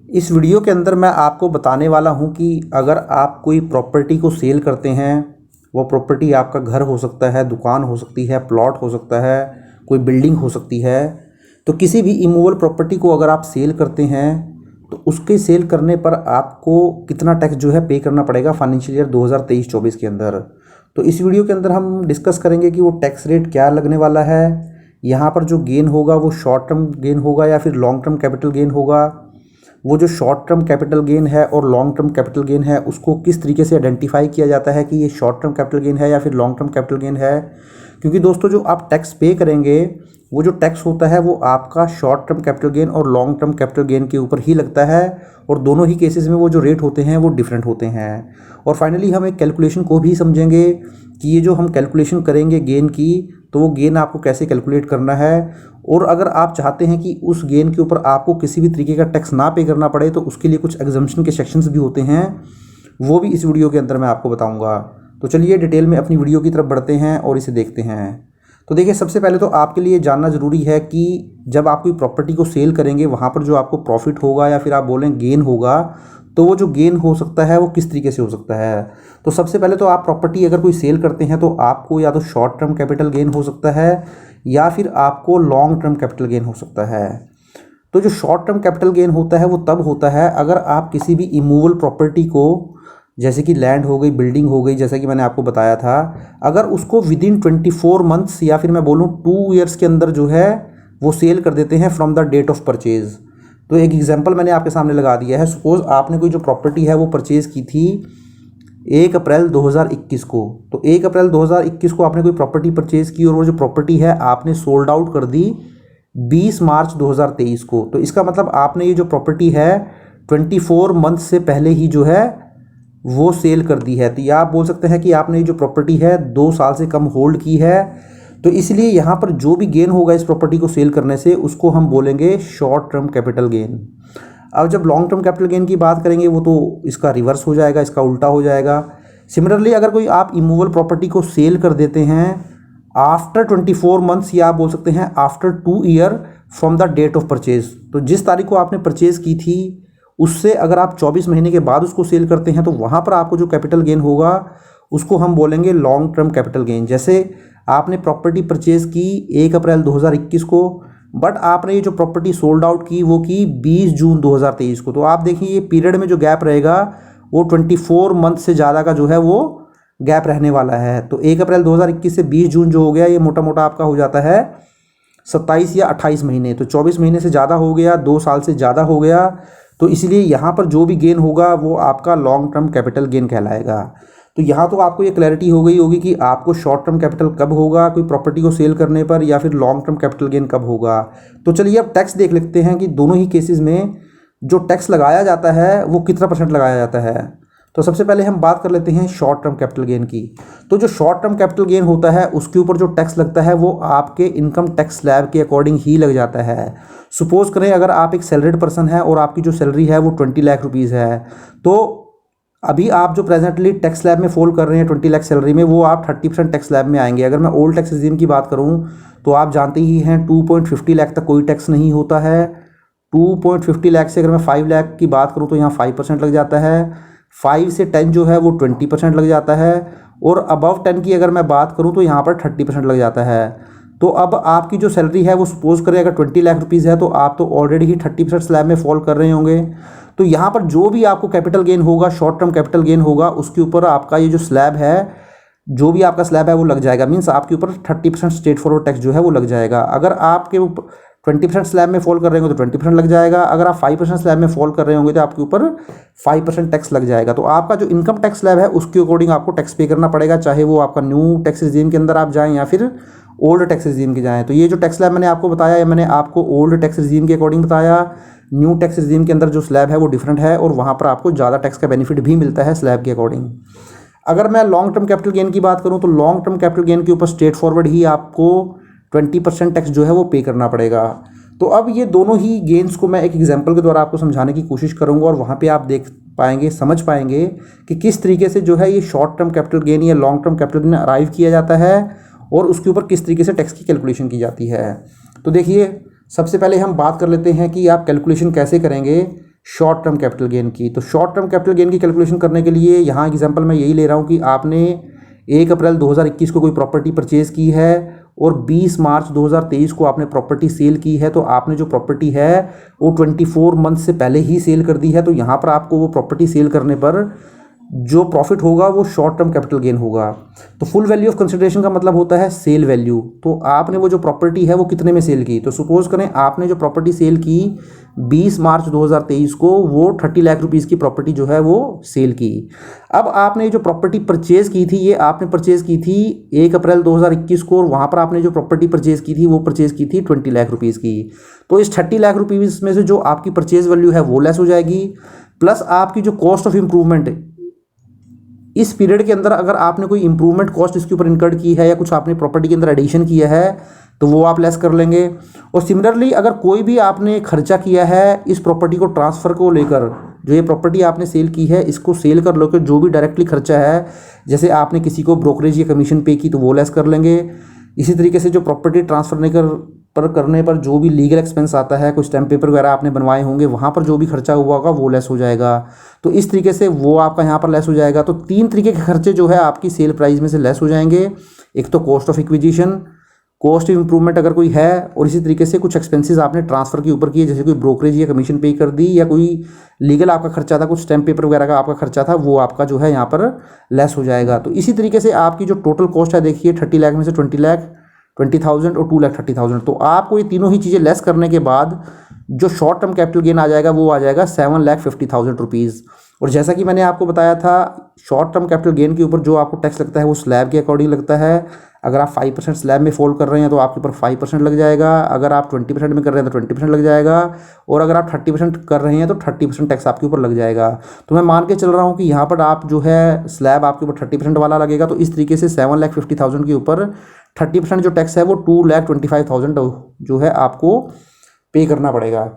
इस वीडियो के अंदर मैं आपको बताने वाला हूं कि अगर आप कोई प्रॉपर्टी को सेल करते हैं, वो प्रॉपर्टी आपका घर हो सकता है, दुकान हो सकती है, प्लॉट हो सकता है, कोई बिल्डिंग हो सकती है। तो किसी भी इमूवेबल प्रॉपर्टी को अगर आप सेल करते हैं तो उसके सेल करने पर आपको कितना टैक्स जो है पे करना पड़ेगा फाइनेंशियल ईयर 2023-24 के अंदर। तो इस वीडियो के अंदर हम डिस्कस करेंगे कि वो टैक्स रेट क्या लगने वाला है, यहाँ पर जो गेन होगा वो शॉर्ट टर्म गेन होगा या फिर लॉन्ग टर्म कैपिटल गेन होगा, वो जो शॉर्ट टर्म कैपिटल गेन है और लॉन्ग टर्म कैपिटल गेन है उसको किस तरीके से आइडेंटिफाई किया जाता है कि ये शॉर्ट टर्म कैपिटल गेन है या फिर लॉन्ग टर्म कैपिटल गेन है। क्योंकि दोस्तों जो आप टैक्स पे करेंगे वो जो टैक्स होता है वो आपका शॉर्ट टर्म कैपिटल गेन और लॉन्ग टर्म कैपिटल गेन के ऊपर ही लगता है, और दोनों ही केसेस में वो जो रेट होते हैं वो डिफरेंट होते हैं। और फाइनली हम एक कैलकुलेशन को भी समझेंगे कि ये जो हम कैलकुलेशन करेंगे गेन की, तो वो गेन आपको कैसे कैलकुलेट करना है। और अगर आप चाहते हैं कि उस गेन के ऊपर आपको किसी भी तरीके का टैक्स ना पे करना पड़े तो उसके लिए कुछ एग्जम्पशन के सेक्शंस भी होते हैं, वो भी इस वीडियो के अंदर मैं आपको बताऊंगा। तो चलिए डिटेल में अपनी वीडियो की तरफ बढ़ते हैं और इसे देखते हैं। तो देखिए, सबसे पहले तो आपके लिए जानना ज़रूरी है कि जब आप कोई प्रॉपर्टी को सेल करेंगे वहाँ पर जो आपको प्रॉफिट होगा या फिर आप बोलें गेन होगा, तो वो जो गेन हो सकता है वो किस तरीके से हो सकता है। तो सबसे पहले तो आप प्रॉपर्टी अगर कोई सेल करते हैं तो आपको या तो शॉर्ट टर्म कैपिटल गेन हो सकता है या फिर आपको लॉन्ग टर्म कैपिटल गेन हो सकता है। तो जो शॉर्ट टर्म कैपिटल गेन होता है वो तब होता है अगर आप किसी भी इमूवेबल प्रॉपर्टी को, जैसे कि लैंड हो गई, बिल्डिंग हो गई, जैसा कि मैंने आपको बताया था, अगर उसको विद इन 24 मंथ्स या फिर मैं बोलूँ 2 ईयर्स के अंदर जो है वो सेल कर देते हैं from the date of purchase. तो एक एग्जांपल मैंने आपके सामने लगा दिया है। सपोज आपने कोई जो प्रॉपर्टी है वो परचेज की थी 1 अप्रैल 2021 को, तो 1 अप्रैल 2021 को आपने कोई प्रॉपर्टी परचेज की और वो जो प्रॉपर्टी है आपने सोल्ड आउट कर दी 20 मार्च 2023 को। तो इसका मतलब आपने ये जो प्रॉपर्टी है 24 मंथ से पहले ही जो है वो सेल कर दी है। तो या आप बोल सकते हैं कि आपने ये जो प्रॉपर्टी है 2 साल से कम होल्ड की है। तो इसलिए यहाँ पर जो भी गेन होगा इस प्रॉपर्टी को सेल करने से उसको हम बोलेंगे शॉर्ट टर्म कैपिटल गेन। अब जब लॉन्ग टर्म कैपिटल गेन की बात करेंगे वो तो इसका रिवर्स हो जाएगा, इसका उल्टा हो जाएगा। सिमिलरली अगर कोई आप इमूवेबल प्रॉपर्टी को सेल कर देते हैं आफ्टर 24 मंथ्स या आप बोल सकते हैं after 2 year from the date of purchase, तो जिस तारीख को आपने परचेज की थी उससे अगर आप 24 महीने के बाद उसको सेल करते हैं तो वहाँ पर आपको जो कैपिटल गेन होगा उसको हम बोलेंगे लॉन्ग टर्म कैपिटल गेन। जैसे आपने प्रॉपर्टी परचेज की 1 अप्रैल 2021 को, बट आपने ये जो प्रॉपर्टी सोल्ड आउट की वो की 20 जून 2023 को। तो आप देखिए ये पीरियड में जो गैप रहेगा वो 24 मंथ से ज़्यादा का जो है वो गैप रहने वाला है। तो 1 अप्रैल 2021 से 20 जून जो हो गया ये मोटा मोटा आपका हो जाता है 27 या 28 महीने। तो 24 महीने से ज़्यादा हो गया, 2 साल से ज़्यादा हो गया। तो इसलिए यहाँ पर जो भी गेन होगा वो आपका लॉन्ग टर्म कैपिटल गेन कहलाएगा। तो यहाँ तो आपको ये क्लैरिटी हो गई होगी कि आपको शॉर्ट टर्म कैपिटल कब होगा कोई प्रॉपर्टी को सेल करने पर, या फिर लॉन्ग टर्म कैपिटल गेन कब होगा। तो चलिए अब टैक्स देख लेते हैं कि दोनों ही केसेस में जो टैक्स लगाया जाता है वो कितना % लगाया जाता है। तो सबसे पहले हम बात कर लेते हैं शॉर्ट टर्म कैपिटल गेन की। तो जो शॉर्ट टर्म कैपिटल गेन होता है उसके ऊपर जो टैक्स लगता है वो आपके इनकम टैक्स स्लैब के अकॉर्डिंग ही लग जाता है। सपोज करें अगर आप एक सैलरीड पर्सन है और आपकी जो सैलरी है वो 20 लाख रुपीज़ है, तो अभी आप जो प्रेजेंटली टैक्स स्लैब में फॉल कर रहे हैं 20 लाख सैलरी में, वो आप 30% टैक्स स्लैब में आएंगे। अगर मैं ओल्ड टैक्स रिजीम की बात करूं तो आप जानते ही हैं 2.50 लाख तक कोई टैक्स नहीं होता है। 2.50 लाख से अगर मैं 5 लाख की बात करूं तो यहाँ 5% लग जाता है। 5 से 10 जो है वो 20% लग जाता है, और अबव 10 की अगर मैं बात करूँ तो यहाँ पर 30% लग जाता है। तो अब आपकी जो सैलरी है वो सपोज करें अगर 20 लाख रुपीज़ है तो आप तो ऑलरेडी ही 30% स्लैब में फॉल कर रहे होंगे। तो यहाँ पर जो भी आपको कैपिटल गेन होगा, शॉर्ट टर्म कैपिटल गेन होगा, उसके ऊपर आपका ये जो स्लैब है, जो भी आपका स्लैब है वो लग जाएगा। मीन्स आपके ऊपर 30% स्ट्रेट फॉरवर्ड टैक्स जो है वो लग जाएगा। अगर आपके 20% स्लैब में फॉल कर रहे होंगे तो 20% लग जाएगा। अगर आप 5% स्लैब में फॉल कर रहे होंगे तो आपके ऊपर 5% टैक्स लग जाएगा। तो आपका जो इनकम टैक्स स्लैब है उसके अकॉर्डिंग आपको टैक्स पे करना पड़ेगा, चाहे वो आपका न्यू टैक्स रिजीम के अंदर आप जाएँ या फिर ओल्ड टैक्स रिजीम के जाएँ। तो ये जो टैक्स स्लैब मैंने आपको बताया है, मैंने आपको ओल्ड टैक्स रिजीम के अकॉर्डिंग बताया। न्यू टैक्स रिजीम के अंदर जो स्लैब है वो डिफरेंट है और वहाँ पर आपको ज़्यादा टैक्स का बेनिफिट भी मिलता है स्लैब के अकॉर्डिंग। अगर मैं लॉन्ग टर्म कैपिटल गेन की बात करूँ तो लॉन्ग टर्म कैपिटल गेन के ऊपर स्ट्रेट फॉरवर्ड ही आपको 20% टैक्स जो है वो पे करना पड़ेगा। तो अब ये दोनों ही गेन्स को मैं एक एग्जांपल के द्वारा आपको समझाने की कोशिश करूंगा और वहाँ पे आप देख पाएंगे, समझ पाएंगे कि किस तरीके से जो है ये शॉर्ट टर्म कैपिटल गेन या long term capital gain arrive किया जाता है और उसके ऊपर किस तरीके से टैक्स की कैलकुलेशन की जाती है। तो देखिए, सबसे पहले हम बात कर लेते हैं कि आप कैलकुलेशन कैसे करेंगे शॉर्ट टर्म कैपिटल गेन की। तो शॉर्ट टर्म कैपिटल गेन की कैलकुलेशन करने के लिए यहाँ एग्जांपल मैं यही ले रहा हूँ कि आपने 1 अप्रैल 2021 को कोई प्रॉपर्टी परचेज़ की है और 20 मार्च 2023 को आपने प्रॉपर्टी सेल की है, तो आपने जो प्रॉपर्टी है वो 24 मंथ से पहले ही सेल कर दी है। तो यहाँ पर आपको वो प्रॉपर्टी सेल करने पर जो प्रॉफिट होगा वो शॉर्ट टर्म कैपिटल गेन होगा। तो फुल वैल्यू ऑफ कंसिडरेशन का मतलब होता है सेल वैल्यू। तो आपने वो जो प्रॉपर्टी है वो कितने में सेल की, तो सपोज करें आपने जो प्रॉपर्टी सेल की 20 मार्च 2023 को, वो 30 लाख रुपीज़ की प्रॉपर्टी जो है वो सेल की। अब आपने जो प्रॉपर्टी परचेज़ की थी, ये आपने परचेज़ की थी 1 अप्रैल 2021 को, और वहाँ पर आपने जो प्रॉपर्टी परचेज़ की थी वो परचेज़ की थी 20 लाख रुपीज़ की। तो इस 30 लाख रुपीज़ में से जो आपकी परचेज़ वैल्यू है वो लेस हो जाएगी, प्लस आपकी जो कॉस्ट ऑफ इम्प्रूवमेंट इस पीरियड के अंदर अगर आपने कोई इंप्रूवमेंट कॉस्ट इसके ऊपर इनकर्ड की है या कुछ आपने प्रॉपर्टी के अंदर एडिशन किया है तो वो आप लेस कर लेंगे। और सिमिलरली अगर कोई भी आपने खर्चा किया है इस प्रॉपर्टी को ट्रांसफ़र को लेकर, जो ये प्रॉपर्टी आपने सेल की है इसको सेल कर लेकर जो भी डायरेक्टली खर्चा है, जैसे आपने किसी को ब्रोकरेज या कमीशन पे की तो वो लेस कर लेंगे। इसी तरीके से जो प्रॉपर्टी ट्रांसफ़र करने पर जो भी लीगल एक्सपेंस आता है, कुछ स्टैम्प पेपर वगैरह आपने बनवाए होंगे, वहाँ पर जो भी खर्चा हुआ होगा वो लेस हो जाएगा। तो इस तरीके से वो आपका यहाँ पर लेस हो जाएगा। तो 3 तरीके के खर्चे जो है आपकी सेल प्राइस में से लेस हो जाएंगे। एक तो cost of acquisition, cost of improvement अगर कोई है, और इसी तरीके से कुछ एक्सपेंसेस आपने ट्रांसफ़र के ऊपर किए, जैसे कोई ब्रोकरेज या कमीशन पे कर दी, या कोई लीगल आपका खर्चा था, कुछ स्टैम्प पेपर वगैरह का आपका खर्चा था, वो आपका जो है यहाँ पर लेस हो जाएगा। तो इसी तरीके से आपकी जो टोटल कॉस्ट है, देखिए 30 लाख में से 20 लाख 20,000 और 2,30,000। तो आपको ये तीनों ही चीज़ें लेस करने के बाद जो शॉर्ट टर्म कैपिटल गेन आ जाएगा वो आ जाएगा 7,50,000 रुपीज़। और जैसा कि मैंने आपको बताया था, शॉर्ट टर्म कैपिटल गेन के ऊपर जो आपको टैक्स लगता है वो स्लैब के अकॉर्डिंग लगता है। अगर आप 5% स्लैब में फॉल कर रहे हैं तो आपके ऊपर 5% लग जाएगा, अगर आप 20% में कर रहे हैं तो 20% लग जाएगा, और अगर आप 30% कर रहे हैं तो 30% टैक्स आपके ऊपर लग जाएगा। तो मैं मान के चल रहा हूँ कि यहाँ पर आप जो है स्लैब आपके ऊपर 30% वाला लगेगा। तो इस तरीके से 7,50,000 के ऊपर 30% जो टैक्स है वो 2,25,000 जो है आपको पे करना पड़ेगा।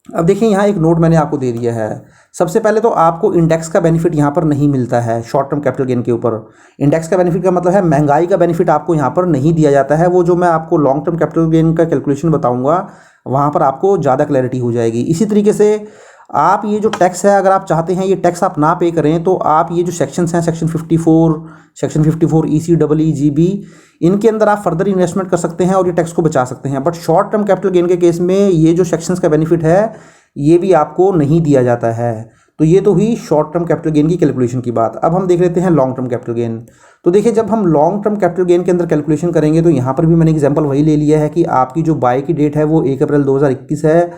अब देखिए यहाँ एक नोट मैंने आपको दे दिया है। सबसे पहले तो आपको इंडेक्स का बेनिफिट यहाँ पर नहीं मिलता है शॉर्ट टर्म कैपिटल गेन के ऊपर। इंडेक्स का बेनिफिट का मतलब है महंगाई का बेनिफिट आपको यहाँ पर नहीं दिया जाता है। वो जो मैं आपको लॉन्ग टर्म कैपिटल गेन का कैलकुलेशन बताऊँगा वहाँ पर आपको ज़्यादा क्लैरिटी हो जाएगी। इसी तरीके से आप ये जो टैक्स है, अगर आप चाहते हैं ये टैक्स आप ना पे करें, तो आप ये जो सेक्शंस हैं, सेक्शन 54 ECEEGB, इनके अंदर आप फर्दर इन्वेस्टमेंट कर सकते हैं और ये टैक्स को बचा सकते हैं। But short term capital gain के केस में ये जो सेक्शंस का बेनिफिट है ये भी आपको नहीं दिया जाता है। तो ये तो हुई शॉर्ट टर्म कैपिटल गेन की कैलकुलेशन की बात। अब हम देख लेते हैं लॉन्ग टर्म कैपिटल गेन। तो देखिए, जब हम लॉन्ग टर्म कैपिटल गेन के अंदर कैलकुलेशन करेंगे तो यहाँ पर भी मैंने एग्जाम्पल वही ले लिया है कि आपकी जो बाय की डेट है वो 1 अप्रैल 2021 है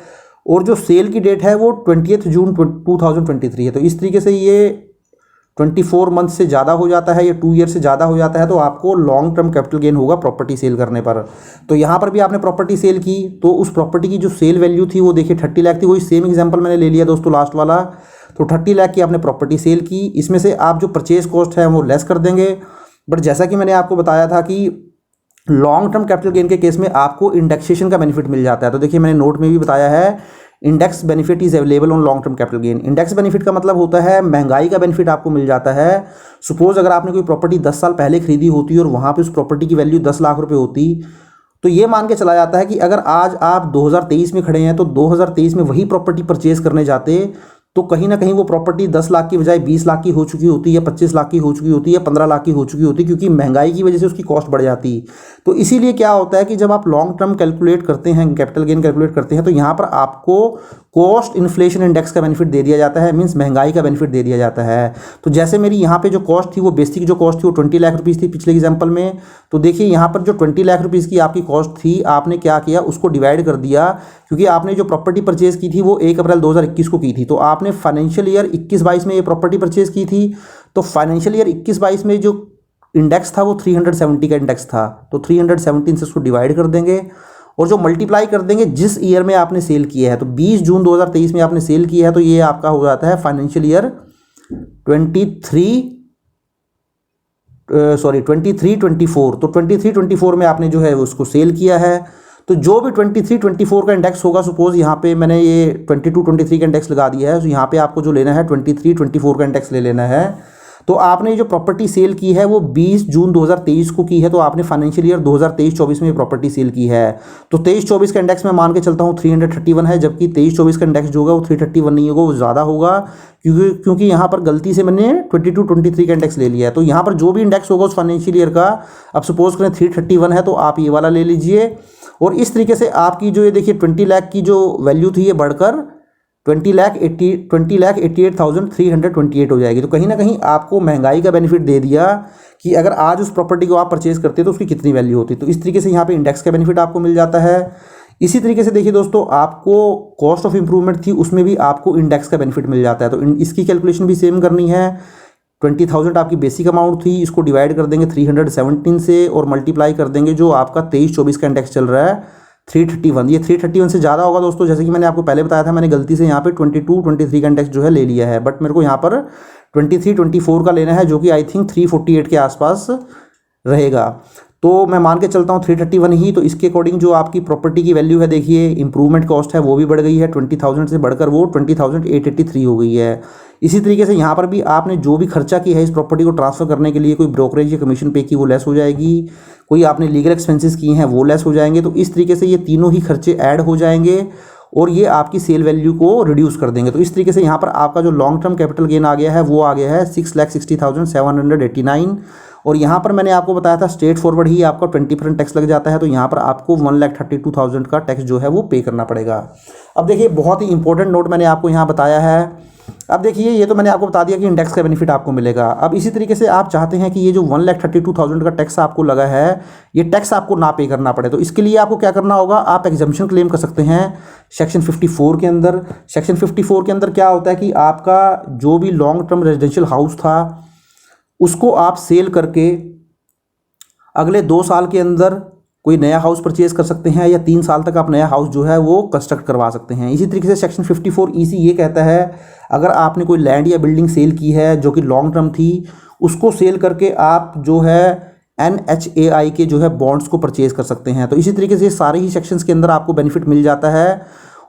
और जो सेल की डेट है वो 20 जून 2023 है। तो इस तरीके से ये 24 मंथ से ज़्यादा हो जाता है या 2 ईयर से ज़्यादा हो जाता है तो आपको लॉन्ग टर्म कैपिटल गेन होगा प्रॉपर्टी सेल करने पर। तो यहाँ पर भी आपने प्रॉपर्टी सेल की तो उस प्रॉपर्टी की जो सेल वैल्यू थी वो देखिए 30 लाख थी। वही सेम एग्जांपल मैंने ले लिया दोस्तों लास्ट वाला। तो 30 लाख की आपने प्रॉपर्टी सेल की, इसमें से आप जो परचेज कॉस्ट है वो लेस कर देंगे। बट जैसा कि मैंने आपको बताया था कि लॉन्ग टर्म कैपिटल गेन के केस में आपको इंडेक्सेशन का बेनिफिट मिल जाता है। तो देखिए मैंने नोट में भी बताया है, index benefit is available on long term capital gain. Index benefit का मतलब होता है महंगाई का बेनिफिट आपको मिल जाता है। सपोज अगर आपने कोई प्रॉपर्टी 10 साल पहले खरीदी होती और वहाँ पे उस प्रॉपर्टी की वैल्यू 10 लाख रुपए होती, तो ये मान के चला जाता है कि अगर आज आप 2023 में खड़े हैं तो 2023 में वही प्रॉपर्टी परचेज करने जाते तो कहीं ना कहीं वो प्रॉपर्टी 10 लाख की बजाय 20 लाख की हो चुकी होती या 25 लाख की हो चुकी होती या 15 लाख की हो चुकी होती, क्योंकि महंगाई की वजह से उसकी कॉस्ट बढ़ जाती। तो इसीलिए क्या होता है कि जब आप लॉन्ग टर्म कैलकुलेट करते हैं, कैपिटल गेन कैलकुलेट करते हैं, तो यहाँ पर आपको कॉस्ट इन्फ्लेशन इंडेक्स का बेनिफिट दे दिया जाता है, मीन्स महंगाई का बेनिफिट दे दिया जाता है। तो जैसे मेरी यहाँ पे जो कॉस्ट थी वो बेसिक जो कॉस्ट थी वो 20 लाख रुपीज़ थी पिछले एग्जाम्पल में। तो देखिए यहाँ पर जो 20 लाख रुपीज़ की आपकी कॉस्ट थी, आपने क्या किया उसको डिवाइड कर दिया, क्योंकि आपने जो प्रॉपर्टी परचेज की थी वो 1 अप्रैल 2021 को की थी। तो आपने फाइनेंशियल ईयर 21-22 में ये प्रॉपर्टी परचेज की थी, तो फाइनेंशियल ईयर 21-22 में जो इंडेक्स था वो 370 का इंडेक्स था। तो 317 से उसको डिवाइड कर देंगे और जो मल्टीप्लाई कर देंगे जिस ईयर में आपने सेल किया है। तो 20 जून 2023 में आपने सेल किया है तो ये आपका हो जाता है फाइनेंशियल ईयर 23-24। तो 23-24 में आपने जो है उसको सेल किया है। तो जो भी 23-24 का इंडेक्स होगा, सपोज यहाँ पे मैंने ये 22-23 का इंडेक्स लगा दिया है, तो यहाँ पे आपको जो लेना है 23-24 का इंडेक्स ले लेना है। तो आपने जो प्रॉपर्टी सेल की है वो 20 जून 2023 को की है, तो आपने फाइनेंशियल ईयर 2023-24 में प्रॉपर्टी सेल की है। तो 23-24 का इंडेक्स मैं मान के चलता हूँ 331 है, जबकि 23-24 का इंडेक्स जो होगा वो 331 नहीं होगा, वो ज़्यादा होगा, क्योंकि यहाँ पर गलती से मैंने 22-23 का इंडेक्स ले लिया है। तो यहाँ पर जो भी इंडेक्स होगा उस फाइनेंशियल ईयर का, अब सपोज करें 331 है, तो आप ये वाला ले लीजिए। और इस तरीके से आपकी जो ये देखिए 20 लाख की जो वैल्यू थी ये बढ़कर 20,88,328 हो जाएगी। तो कहीं ना कहीं आपको महंगाई का बेनिफिट दे दिया कि अगर आज उस प्रॉपर्टी को आप परचेज करते तो उसकी कितनी वैल्यू होती। तो इस तरीके से यहाँ पे इंडेक्स का बेनिफिट आपको मिल जाता है। इसी तरीके से देखिए दोस्तों, आपको कॉस्ट ऑफ इंप्रूवमेंट थी, उसमें भी आपको इंडेक्स का बेनिफिट मिल जाता है। तो इसकी कैलकुलेशन भी सेम करनी है। 20,000 आपकी बेसिक अमाउंट थी, इसको डिवाइड कर देंगे 317 से और मल्टीप्लाई कर देंगे जो आपका 23-24 का इंडेक्स चल रहा है 331। ये 331 से ज़्यादा होगा दोस्तों, जैसे कि मैंने आपको पहले बताया था, मैंने गलती से यहाँ पे 22-23 का इंडेक्स जो है ले लिया है, बट मेरे को यहाँ पर 23-24 का लेना है, जो कि आई थिंक 348 के आसपास रहेगा। तो मैं मान के चलता हूँ 331 ही। तो इसके अकॉर्डिंग जो आपकी प्रॉपर्टी की वैल्यू है, देखिए इंप्रूवमेंट कॉस्ट है वो भी बढ़ गई है, 20,000 से बढ़कर वो 20,883 हो गई है। इसी तरीके से यहाँ पर भी आपने जो भी खर्चा किया है इस प्रॉपर्टी को ट्रांसफ़र करने के लिए, कोई ब्रोकरेज या कमीशन पे की वो लेस हो जाएगी, कोई आपने लीगल एक्सपेंसेस किए हैं वो लेस हो जाएंगे। तो इस तरीके से ये तीनों ही खर्चे ऐड हो जाएंगे और ये आपकी सेल वैल्यू को रिड्यूस कर देंगे। तो इस तरीके से यहाँ पर आपका जो लॉन्ग टर्म कैपिटल गेन आ गया है वो आ गया है 6,60,789। और यहाँ पर मैंने आपको बताया था स्ट्रेट फॉरवर्ड ही आपका 20% टैक्स लग जाता है, तो यहाँ पर आपको 1,32,000 का टैक्स जो है वो पे करना पड़ेगा। अब देखिए बहुत ही इंपॉर्टेंट नोट मैंने आपको यहाँ बताया है। अब देखिए ये तो मैंने आपको बता दिया कि इंडेक्स का बेनिफिट आपको मिलेगा। अब इसी तरीके से आप चाहते हैं कि ये जो 1,32,000 का टैक्स आपको लगा है ये टैक्स आपको ना पे करना पड़े, तो इसके लिए आपको क्या करना होगा, आप एग्जम्पशन क्लेम कर सकते हैं सेक्शन 54 के अंदर। सेक्शन 54 के अंदर क्या होता है कि आपका जो भी लॉन्ग टर्म रेजिडेंशियल हाउस था उसको आप सेल करके अगले 2 साल के अंदर कोई नया हाउस परचेज कर सकते हैं, या 3 साल तक आप नया हाउस जो है वो कंस्ट्रक्ट करवा सकते हैं। इसी तरीके से सेक्शन 54 ये कहता है अगर आपने कोई लैंड या बिल्डिंग सेल की है जो कि लॉन्ग टर्म थी, उसको सेल करके आप जो है NHAI के जो है बॉन्ड्स को परचेज कर सकते हैं। तो इसी तरीके से सारे ही सेक्शंस के अंदर आपको बेनिफिट मिल जाता है।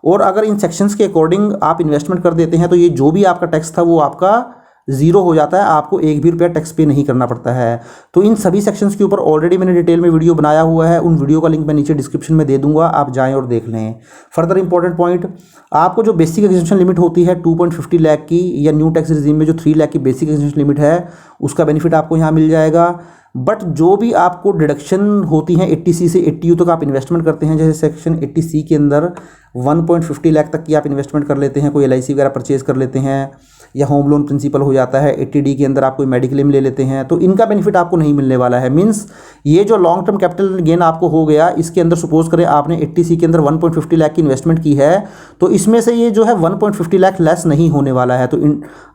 और अगर इन सेक्शंस के अकॉर्डिंग आप इन्वेस्टमेंट कर देते हैं तो ये जो भी आपका टैक्स था वो आपका जीरो हो जाता है, आपको एक भी रुपया टैक्स पे नहीं करना पड़ता है। तो इन सभी सेक्शंस के ऊपर ऑलरेडी मैंने डिटेल में वीडियो बनाया हुआ है, उन वीडियो का लिंक मैं नीचे डिस्क्रिप्शन में दे दूंगा, आप जाएं और देख लें। फर्दर इंपॉर्टेंट पॉइंट, आपको जो बेसिक एग्जेम्पशन लिमिट होती है 2.50 लाख की, या न्यू टैक्स रिजीम में जो 3 लाख की बेसिक एग्जेम्पशन लिमिट है उसका बेनिफिट आपको यहाँ मिल जाएगा। बट जो भी आपको डिडक्शन होती हैं 80C से 80U तक आप इन्वेस्टमेंट करते हैं, जैसे सेक्शन 80C के अंदर 1.50 लाख तक की आप इन्वेस्टमेंट कर लेते हैं, कोई LIC वगैरह परचेज कर लेते हैं, या होम लोन प्रिंसिपल हो जाता है, 80D के अंदर आप कोई मेडिक्लेम ले लेते हैं, तो इनका बेनिफिट आपको नहीं मिलने वाला है। मींस ये जो लॉन्ग टर्म कैपिटल गेन आपको हो गया, इसके अंदर सपोज करें आपने 80C के अंदर 1.50 लाख की इन्वेस्टमेंट की है, तो इसमें से ये जो है 1.50 लाख लेस नहीं होने वाला है। तो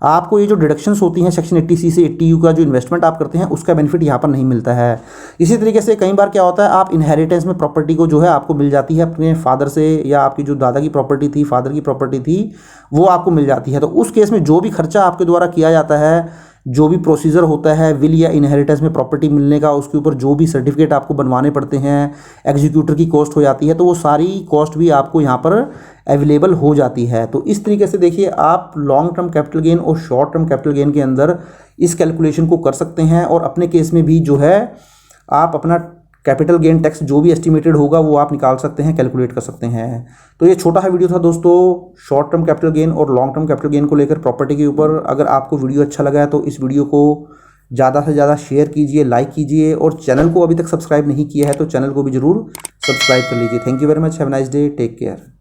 आपको ये जो डिडक्शंस होती हैं सेक्शन 80C से 80U का जो इन्वेस्टमेंट आप करते हैं उसका बेनिफिट यहाँ पर नहीं मिलता है। इसी तरीके से कई बार क्या होता है, आप इनहेरिटेंस में प्रॉपर्टी को जो है आपको मिल जाती है अपने फादर से, या आपकी जो दादा की प्रॉपर्टी थी, फादर की प्रॉपर्टी थी, वो आपको मिल जाती है। तो उस केस में जो भी खर्चा आपके द्वारा किया जाता है, जो भी प्रोसीजर होता है विल या इनहेरिटेंस में प्रॉपर्टी मिलने का, उसके ऊपर जो भी सर्टिफिकेट आपको बनवाने पड़ते हैं, एग्जीक्यूटर की कॉस्ट हो जाती है, तो वो सारी कॉस्ट भी आपको यहाँ पर अवेलेबल हो जाती है। तो इस तरीके से देखिए आप लॉन्ग टर्म कैपिटल गेन और शॉर्ट टर्म कैपिटल गेन के अंदर इस कैलकुलेशन को कर सकते हैं, और अपने केस में भी जो है आप अपना कैपिटल गेन टैक्स जो भी एस्टिमेटेड होगा वो आप निकाल सकते हैं, कैलकुलेट कर सकते हैं। तो ये छोटा सा वीडियो था दोस्तों शॉर्ट टर्म कैपिटल गेन और लॉन्ग टर्म कैपिटल गेन को लेकर प्रॉपर्टी के ऊपर। अगर आपको वीडियो अच्छा लगा है तो इस वीडियो को ज़्यादा से ज़्यादा शेयर कीजिए, लाइक कीजिए, और चैनल को अभी तक सब्सक्राइब नहीं किया है तो चैनल को भी ज़रूर सब्सक्राइब कर लीजिए। Thank you very much, have a nice day, take care.